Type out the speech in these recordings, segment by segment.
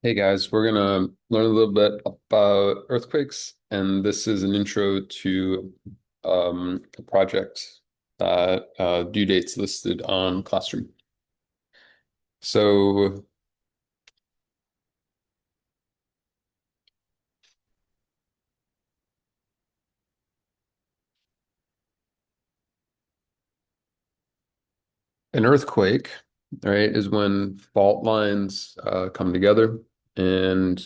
Hey guys, we're gonna learn a little bit about earthquakes, and this is an intro to a project that due dates listed on Classroom. So an earthquake, right, is when fault lines come together, and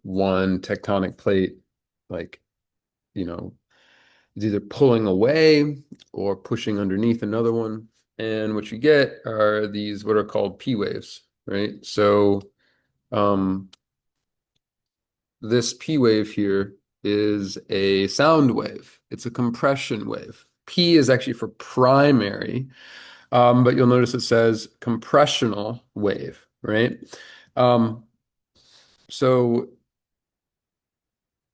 one tectonic plate, like you know, is either pulling away or pushing underneath another one. And what you get are these what are called P waves, right? So um, this P wave here is a sound wave. It's a compression wave. P is actually for primary, but you'll notice it says compressional wave, right? Um, so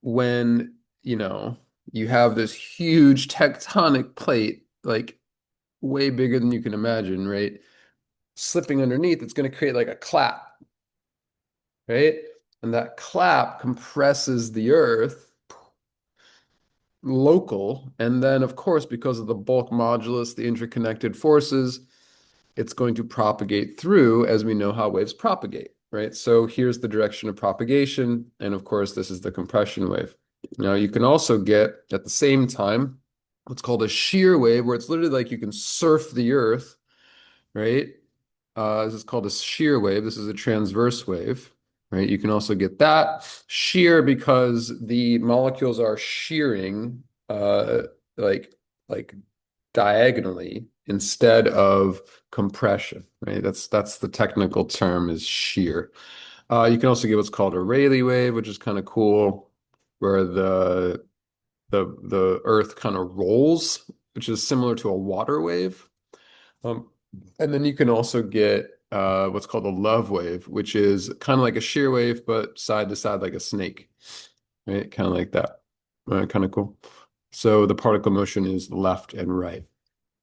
when, you have this huge tectonic plate, like way bigger than you can imagine, right? Slipping underneath, it's going to create like a clap, right? And that clap compresses the earth local. And then, of course, because of the bulk modulus, the interconnected forces, it's going to propagate through as we know how waves propagate, right? So here's the direction of propagation. And of course, this is the compression wave. Now, you can also get at the same time what's called a shear wave, where it's literally like you can surf the earth, right? This is called a shear wave. This is a transverse wave, right? You can also get that shear because the molecules are shearing like like diagonally instead of compression, right? That's the technical term is shear. You can also get what's called a Rayleigh wave, which is kind of cool, where the Earth kind of rolls, which is similar to a water wave. Um, and then you can also get what's called a love wave, which is kind of like a shear wave, but side to side like a snake, right? Kind of like that. Kind of cool. So the particle motion is left and right.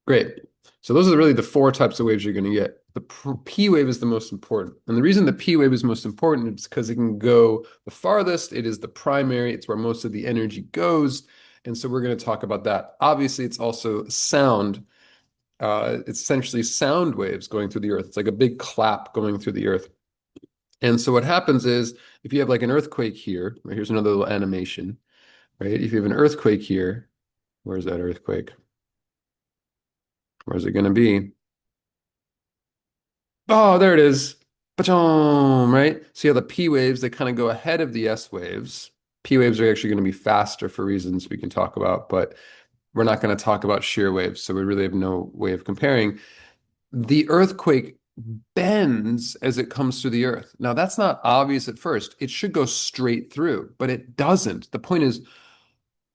Great. So those are really the four types of waves you're going to get. The P wave is the most important. And the reason the P wave is most important is because it can go the farthest. It is the primary. It's where most of the energy goes. And so we're going to talk about that. Obviously, it's also sound. It's essentially sound waves going through the earth. It's like a big clap going through the earth. And so what happens is if you have like an earthquake here, right, here's another little animation, right? If you have an earthquake here, where's that earthquake? Where's it going to be? Oh, there it is. Ba-chom, right? So you have the P waves that kind of go ahead of the S waves. P waves are actually going to be faster for reasons we can talk about, but we're not going to talk about shear waves, so we really have no way of comparing. The earthquake bends as it comes through the earth. Now, that's not obvious at first. It should go straight through, but it doesn't. The point is,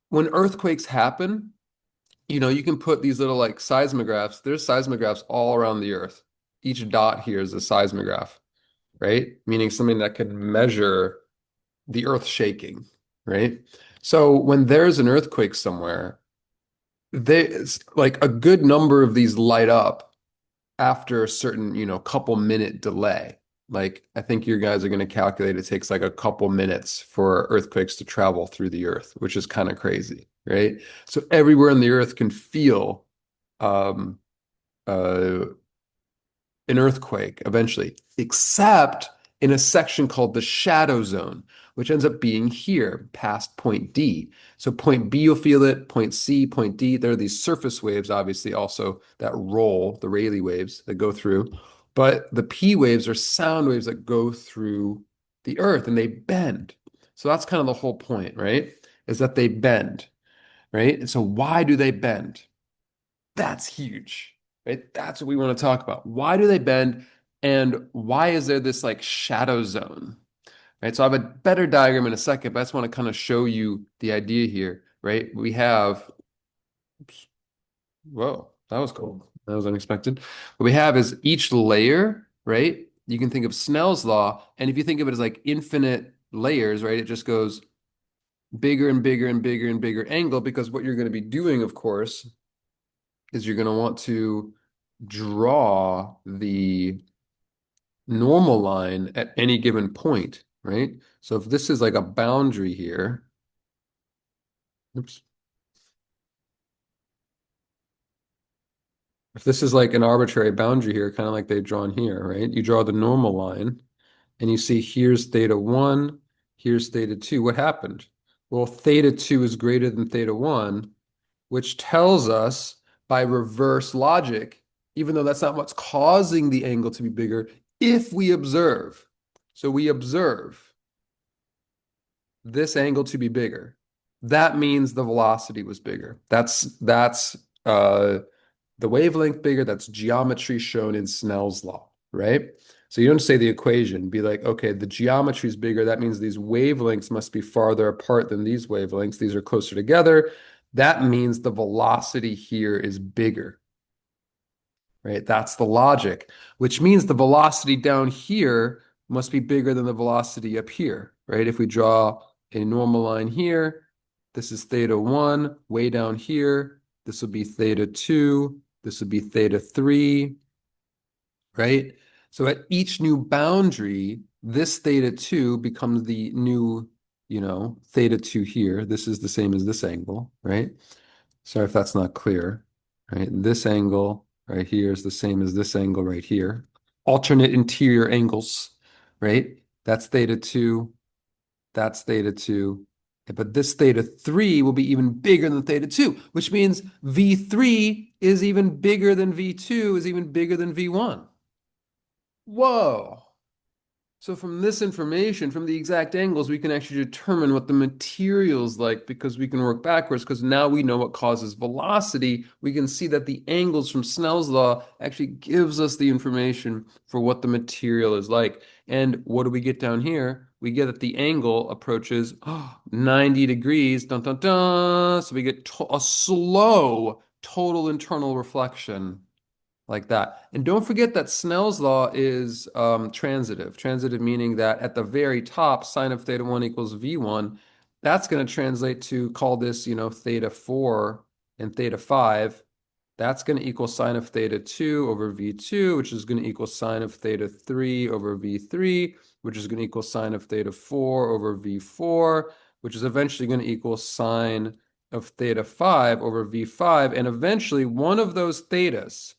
when earthquakes happen, you can put these little like seismographs. There's seismographs all around the earth. Each dot here is a seismograph, right? Meaning something that can measure the earth shaking, right? So when there's an earthquake somewhere, there's like a good number of these light up after a certain, couple minute delay. Like I think your guys are going to calculate it takes like a couple minutes for earthquakes to travel through the earth, which is kind of crazy, right? So everywhere in the earth can feel um, uh, an earthquake eventually, except in a section called the shadow zone, which ends up being here past point D. So point B, you'll feel it, point C, point D. There are these surface waves, obviously, also that roll, the Rayleigh waves that go through. But the P waves are sound waves that go through the earth and they bend. So that's kind of the whole point, right? Is that they bend, right? And so why do they bend? That's huge, right? That's what we want to talk about. Why do they bend? And why is there this like shadow zone, right? So I have a better diagram in a second, but I just want to kind of show you the idea here, right? We have, oops, whoa, that was cool. That was unexpected. What we have is each layer, right? You can think of Snell's law. And if you think of it as like infinite layers, right? It just goes bigger and bigger and bigger and bigger angle because what you're going to be doing, of course, is you're going to want to draw normal line at any given point, right? So if this is like a boundary here, oops, if this is like an arbitrary boundary here, kind of like they've drawn here, right? You draw the normal line and you see here's theta 1, here's theta 2. What happened? Well, theta 2 is greater than theta 1, which tells us by reverse logic, even though that's not what's causing the angle to be bigger, if we observe. So we observe this angle to be bigger. That means the velocity was bigger. That's the wavelength bigger. That's geometry shown in Snell's law, right? So you don't say the equation, be like, okay, the geometry is bigger. That means these wavelengths must be farther apart than these wavelengths. These are closer together. That means the velocity here is bigger, right? That's the logic, which means the velocity down here must be bigger than the velocity up here, right? If we draw a normal line here, this is theta 1, way down here, this would be theta 2, this would be theta 3, right? So at each new boundary, this theta 2 becomes the new, theta 2 here. This is the same as this angle, right? Sorry if that's not clear, right? This angle right here is the same as this angle right here. Alternate interior angles, right? That's theta 2, that's theta 2. But this theta 3 will be even bigger than theta 2, which means V3 is even bigger than V2, is even bigger than V1. Whoa. So from this information, from the exact angles, we can actually determine what the material's like because we can work backwards because now we know what causes velocity. We can see that the angles from Snell's law actually gives us the information for what the material is like. And what do we get down here? We get that the angle approaches 90 degrees, dun, dun, dun. So we get a slow total internal reflection like that. And don't forget that Snell's law is transitive. Transitive meaning that at the very top, sine of theta 1 equals V1. That's going to translate to, call this, theta 4 and theta 5. That's going to equal sine of theta 2 over V2, which is going to equal sine of theta 3 over V3, which is going to equal sine of theta 4 over V4, which is eventually going to equal sine of theta 5 over V5. And eventually, one of those thetas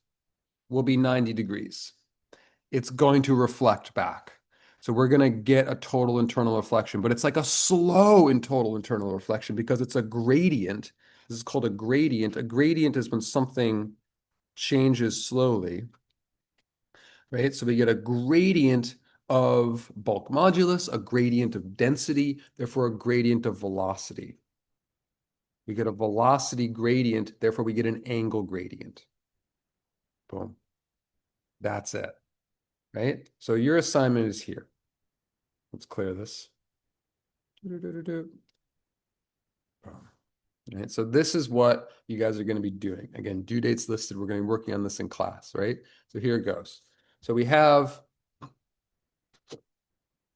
will be 90 degrees. It's going to reflect back. So we're going to get a total internal reflection, but it's like a slow in total internal reflection because it's a gradient. This is called a gradient. A gradient is when something changes slowly, right? So we get a gradient of bulk modulus, a gradient of density, therefore a gradient of velocity. We get a velocity gradient, therefore we get an angle gradient. Boom. That's it, right? So your assignment is here. Let's clear this. Right, so this is what you guys are going to be doing. Again, due dates listed. We're going to be working on this in class, right? So here it goes. So we have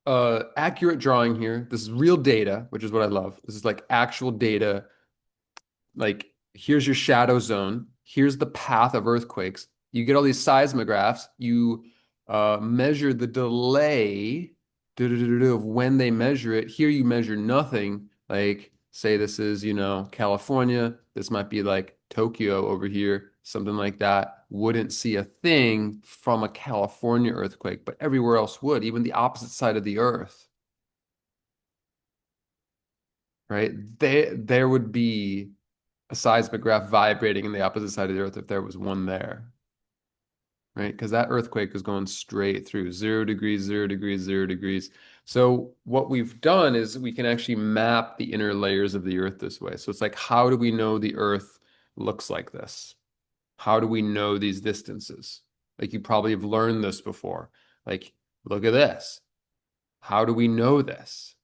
accurate drawing here. This is real data, which is what I love. This is like actual data. Like here's your shadow zone. Here's the path of earthquakes. You get all these seismographs. You measure the delay of when they measure it. Here you measure nothing. Like say this is, California. This might be like Tokyo over here, something like that. Wouldn't see a thing from a California earthquake, but everywhere else would, even the opposite side of the earth, right? There would be a seismograph vibrating in the opposite side of the earth if there was one there, right? Because that earthquake was going straight through 0 degrees, 0 degrees, 0 degrees. So what we've done is we can actually map the inner layers of the earth this way. So it's like, how do we know the earth looks like this? How do we know these distances? Like you probably have learned this before. Like, look at this. How do we know this?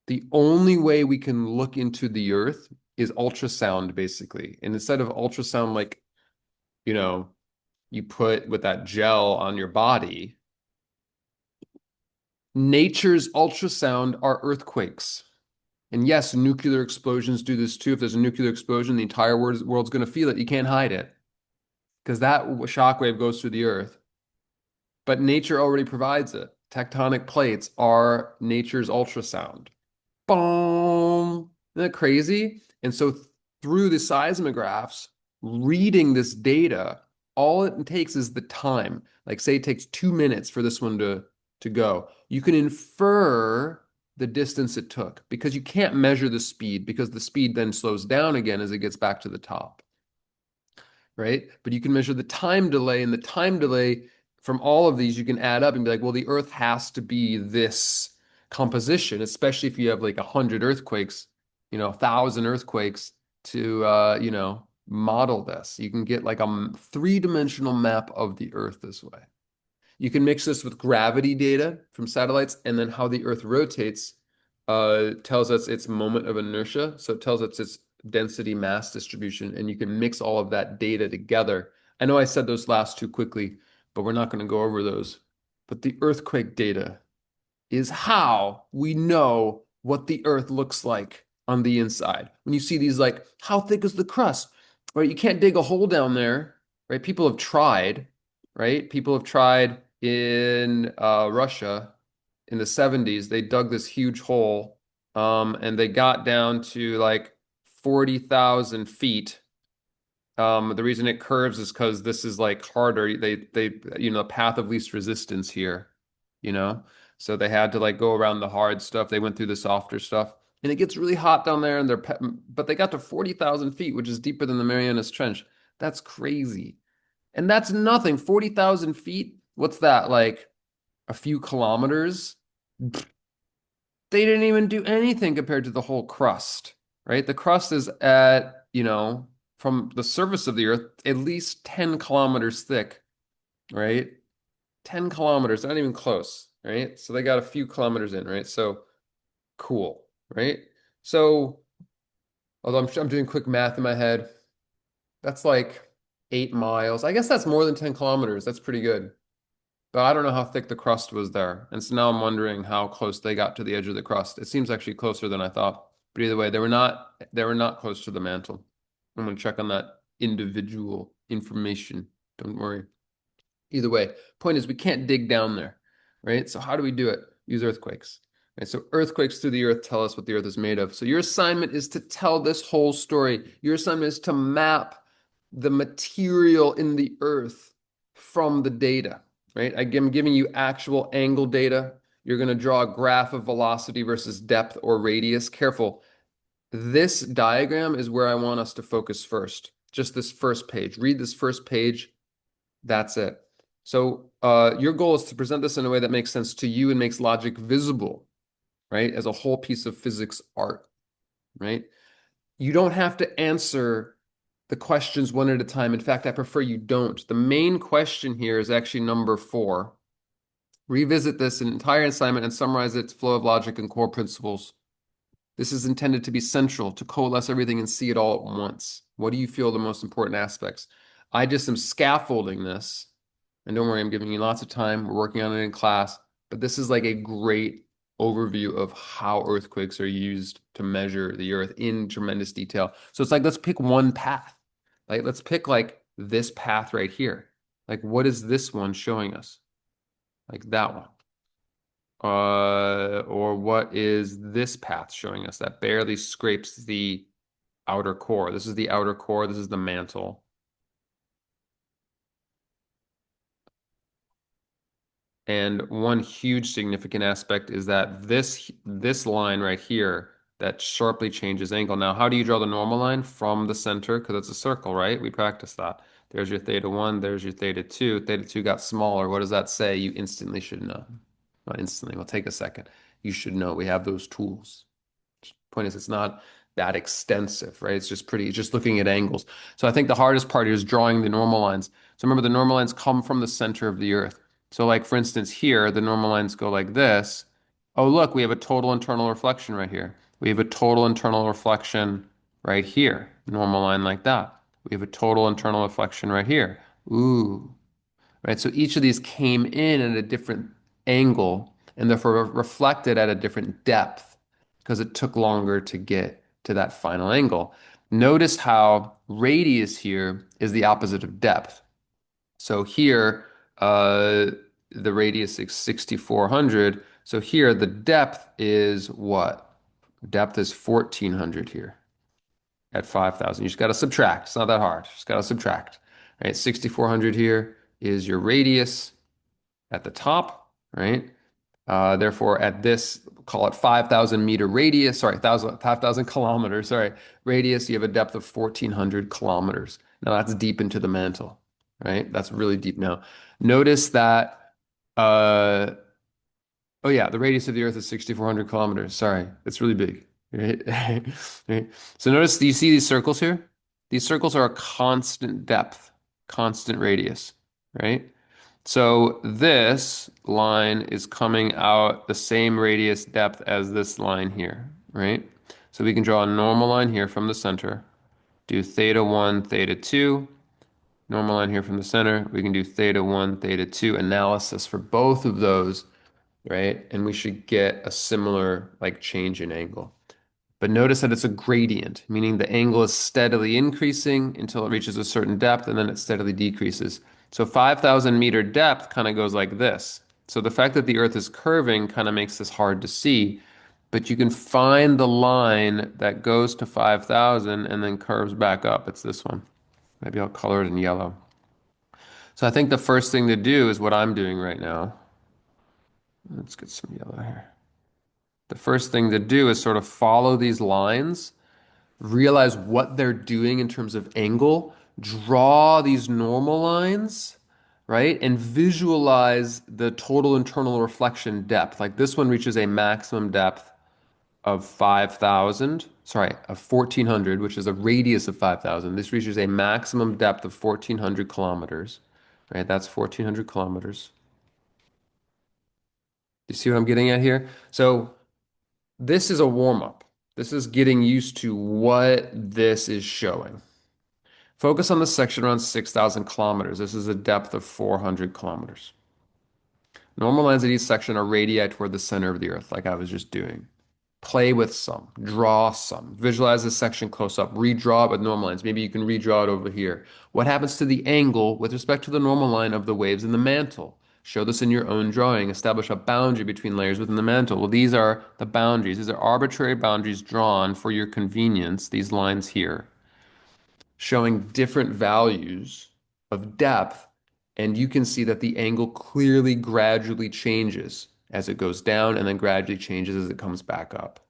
The only way we can look into the earth is ultrasound, basically. And instead of ultrasound, like, you put with that gel on your body, nature's ultrasound are earthquakes. And yes, nuclear explosions do this too. If there's a nuclear explosion, the entire world's going to feel it. You can't hide it because that shockwave goes through the earth. but nature already provides it. Tectonic plates are nature's ultrasound. Boom! Isn't that crazy? And so through the seismographs, reading this data, all it takes is the time. Like say it takes 2 minutes for this one to go. You can infer the distance it took because you can't measure the speed because the speed then slows down again as it gets back to the top, right? But you can measure the time delay, and the time delay from all of these you can add up and be like, well, the Earth has to be this composition, especially if you have like 100 earthquakes, 1,000 earthquakes to model this. You can get like a three-dimensional map of the Earth this way. You can mix this with gravity data from satellites, and then how the Earth rotates tells us its moment of inertia. So it tells us its density mass distribution, and you can mix all of that data together. I know I said those last two quickly, but we're not going to go over those. But the earthquake data is how we know what the Earth looks like on the inside. When you see these, like, how thick is the crust? Right? You can't dig a hole down there, right? People have tried, right? People have tried in Russia in the 70s. They dug this huge hole, and they got down to like 40,000 feet. The reason it curves is because this is like harder. The path of least resistance here, you know? So they had to like go around the hard stuff. They went through the softer stuff. And it gets really hot down there, and but they got to 40,000 feet, which is deeper than the Marianas Trench. That's crazy. And that's nothing. 40,000 feet, what's that? Like a few kilometers? They didn't even do anything compared to the whole crust, right? The crust is at, from the surface of the earth, at least 10 kilometers thick, right? 10 kilometers, not even close, right? So they got a few kilometers in, right? So cool, right? So, although I'm doing quick math in my head, that's like 8 miles. I guess that's more than 10 kilometers. That's pretty good. But I don't know how thick the crust was there. And so now I'm wondering how close they got to the edge of the crust. It seems actually closer than I thought. But either way, they were not close to the mantle. I'm gonna check on that individual information. Don't worry. Either way, point is we can't dig down there, right? So how do we do it? Use earthquakes. Right? So earthquakes through the earth tell us what the earth is made of. So your assignment is to tell this whole story. Your assignment is to map the material in the earth from the data, right? I'm giving you actual angle data. You're going to draw a graph of velocity versus depth or radius. Careful. This diagram is where I want us to focus first. Just this first page. Read this first page. That's it. So your goal is to present this in a way that makes sense to you and makes logic visible, right? As a whole piece of physics art, right? You don't have to answer the questions one at a time. In fact, I prefer you don't. The main question here is actually number 4. Revisit this entire assignment and summarize its flow of logic and core principles. This is intended to be central, to coalesce everything and see it all at once. What do you feel are the most important aspects? I just am scaffolding this. And don't worry, I'm giving you lots of time. We're working on it in class. But this is like a great overview of how earthquakes are used to measure the earth in tremendous detail. So it's like, let's pick one path. Like, let's pick like this path right here. Like, what is this one showing us? Like that one. Or what is this path showing us that barely scrapes the outer core? This is the outer core. This is the mantle. And one huge significant aspect is that this line right here that sharply changes angle. Now, how do you draw the normal line? From the center, because it's a circle, right? We practiced that. There's your theta 1, there's your theta 2. Theta 2 got smaller. What does that say? You instantly should know. Not instantly, we'll take a second. You should know we have those tools. Point is, it's not that extensive, right? It's just looking at angles. So I think the hardest part here is drawing the normal lines. So remember, the normal lines come from the center of the earth. So like, for instance, here, the normal lines go like this. Oh, look, we have a total internal reflection right here. We have a total internal reflection right here. Normal line like that. We have a total internal reflection right here. Ooh, right? So each of these came in at a different angle and therefore reflected at a different depth because it took longer to get to that final angle. Notice how radius here is the opposite of depth. So here, the radius is 6,400. So here the depth is what? Depth is 1,400 here at 5,000. You just got to subtract. It's not that hard. Just got to subtract. Right? 6,400 here is your radius at the top, right? Therefore, at this, call it 5,000 meter radius, sorry, 5,000 kilometers, sorry, radius, you have a depth of 1,400 kilometers. Now that's deep into the mantle, right? That's really deep now. Notice that, uh, oh yeah, the radius of the Earth is 6,400 kilometers. Sorry, it's really big, right? Right? So notice, do you see these circles here? These circles are a constant depth, constant radius, right? So this line is coming out the same radius depth as this line here, right? So we can draw a normal line here from the center, do theta 1, theta 2, normal line here from the center. We can do theta 1, theta 2 analysis for both of those, right? And we should get a similar like change in angle. But notice that it's a gradient, meaning the angle is steadily increasing until it reaches a certain depth and then it steadily decreases. So 5,000 meter depth kind of goes like this. So the fact that the Earth is curving kind of makes this hard to see, but you can find the line that goes to 5,000 and then curves back up. It's this one. Maybe I'll color it in yellow. So I think the first thing to do is what I'm doing right now. Let's get some yellow here. The first thing to do is sort of follow these lines, realize what they're doing in terms of angle, draw these normal lines, right? And visualize the total internal reflection depth. Like this one reaches a maximum depth of 5,000, sorry, of 1,400, which is a radius of 5,000. This reaches a maximum depth of 1,400 kilometers, right? That's 1,400 kilometers. You see what I'm getting at here? So this is a warm up. This is getting used to what this is showing. Focus on the section around 6,000 kilometers. This is a depth of 400 kilometers. Normal lines at each section are radii toward the center of the Earth, like I was just doing. Play with some, draw some, visualize this section close up, redraw it with normal lines. Maybe you can redraw it over here. What happens to the angle with respect to the normal line of the waves in the mantle? Show this in your own drawing. Establish a boundary between layers within the mantle. Well, these are the boundaries. These are arbitrary boundaries drawn for your convenience, these lines here, showing different values of depth, and you can see that the angle clearly gradually changes as it goes down and then gradually changes as it comes back up.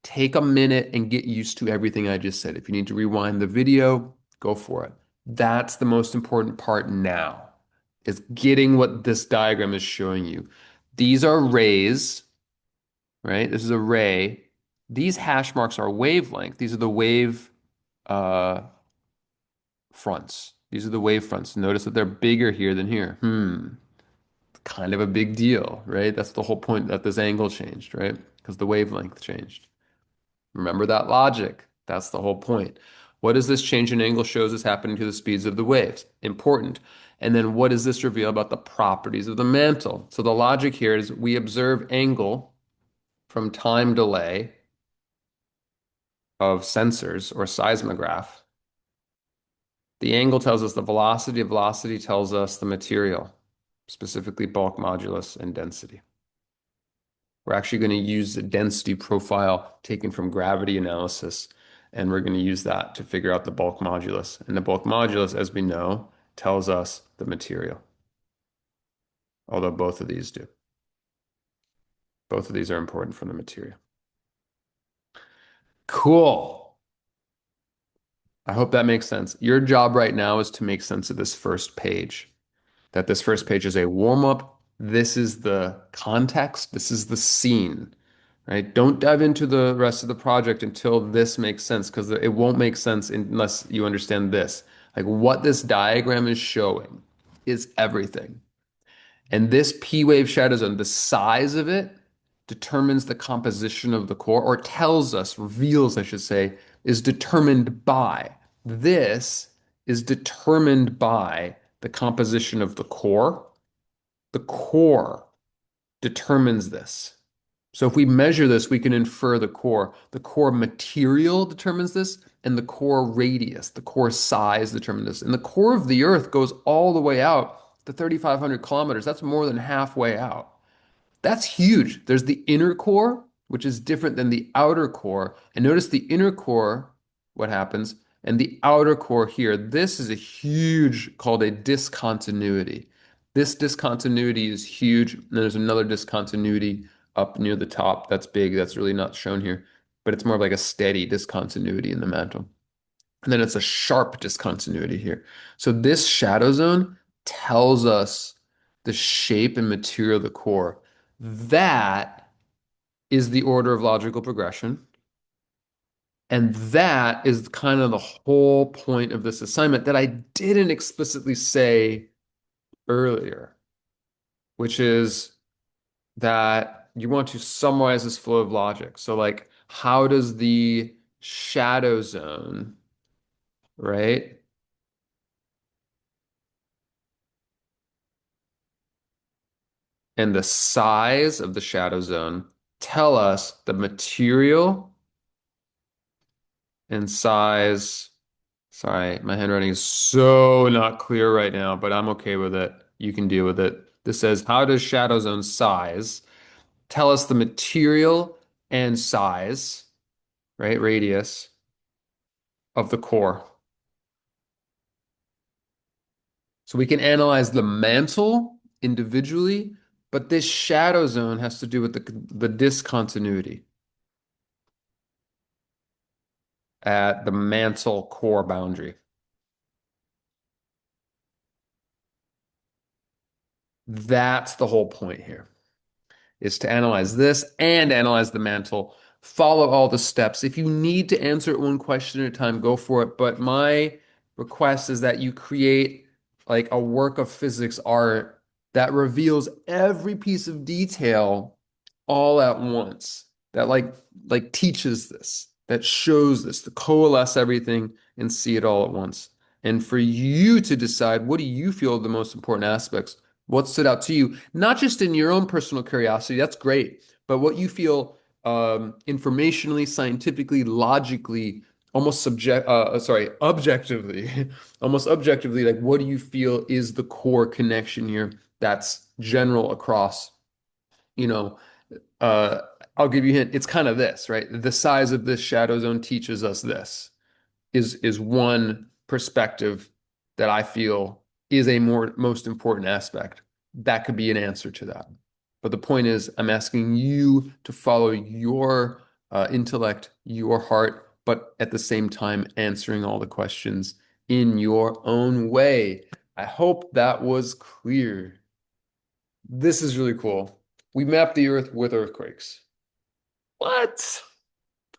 Take a minute and get used to everything I just said. If you need to rewind the video, go for it. That's the most important part now, is getting what this diagram is showing you. These are rays, right? This is a ray. These hash marks are wavelength. These are the wave fronts. These are the wave fronts. Notice that they're bigger here than here. Kind of a big deal, right? That's the whole point that this angle changed, right? Because the wavelength changed. Remember that logic. That's the whole point. What does this change in angle shows is happening to the speeds of the waves? Important. And then what does this reveal about the properties of the mantle? So the logic here is we observe angle from time delay of sensors or seismograph. The angle tells us the velocity tells us the material, specifically bulk modulus and density. We're actually going to use the density profile taken from gravity analysis, and we're going to use that to figure out the bulk modulus. And the bulk modulus, as we know, tells us the material, although both of these do. Both of these are important for the material. Cool. I hope that makes sense. Your job right now is to make sense of this first page. That this first page is a warm-up. This is the context. This is the scene, right? Don't dive into the rest of the project until this makes sense, because it won't make sense unless you understand this. Like what this diagram is showing is everything. And this P wave shadow zone, the size of it determines the composition of the core, or tells us, reveals, I should say, is determined by. This is determined by the composition of the core. The core determines this. So if we measure this, we can infer the core. The core material determines this, and the core radius, the core size determines this. And the core of the Earth goes all the way out the 3,500 kilometers. That's more than halfway out. That's huge. There's the inner core, which is different than the outer core. And notice the inner core, what happens, and the outer core here. This is a huge, called a discontinuity. This discontinuity is huge. And there's another discontinuity up near the top. That's big. That's really not shown here, but it's more like a steady discontinuity in the mantle. And then it's a sharp discontinuity here. So this shadow zone tells us the shape and material of the core. That is the order of logical progression. And that is kind of the whole point of this assignment that I didn't explicitly say earlier, which is that you want to summarize this flow of logic. So, like, how does the shadow zone, right? And the size of the shadow zone tell us the material and size. Sorry, my handwriting is so not clear right now, but I'm okay with it. You can deal with it. This says, how does shadow zone size tell us the material and size, right? Radius of the core. So we can analyze the mantle individually, but this shadow zone has to do with the discontinuity at the mantle core boundary. That's the whole point here, is to analyze this and analyze the mantle. Follow all the steps. If you need to answer it one question at a time, go for it. But my request is that you create like a work of physics art that reveals every piece of detail all at once. That like teaches this, that shows this, to coalesce everything and see it all at once. And for you to decide, what do you feel are the most important aspects? What stood out to you, not just in your own personal curiosity, that's great, but what you feel informationally, scientifically, logically, objectively, almost objectively, like what do you feel is the core connection here that's general across, you know, uh, I'll give you a hint. It's kind of this, right? The size of this shadow zone teaches us this is one perspective that I feel is a more most important aspect. That could be an answer to that. But the point is, I'm asking you to follow your intellect, your heart, but at the same time answering all the questions in your own way. I hope that was clear. This is really cool. We mapped the Earth with earthquakes. What?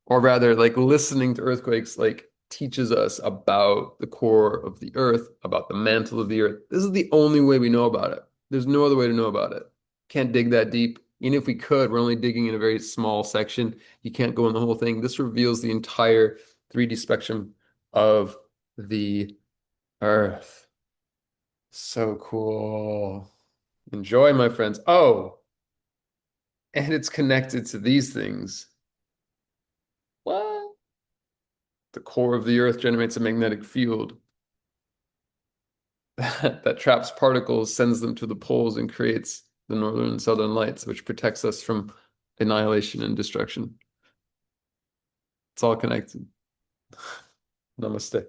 Or rather, like listening to earthquakes, like teaches us about the core of the earth, about the mantle of the earth. This is the only way we know about it. There's no other way to know about it. Can't dig that deep. Even if we could, we're only digging in a very small section. You can't go in the whole thing. This reveals the entire 3D spectrum of the earth. So cool. Enjoy, my friends. Oh, and it's connected to these things. What? The core of the Earth generates a magnetic field that traps particles, sends them to the poles, and creates the northern and southern lights, which protects us from annihilation and destruction. It's all connected. Namaste.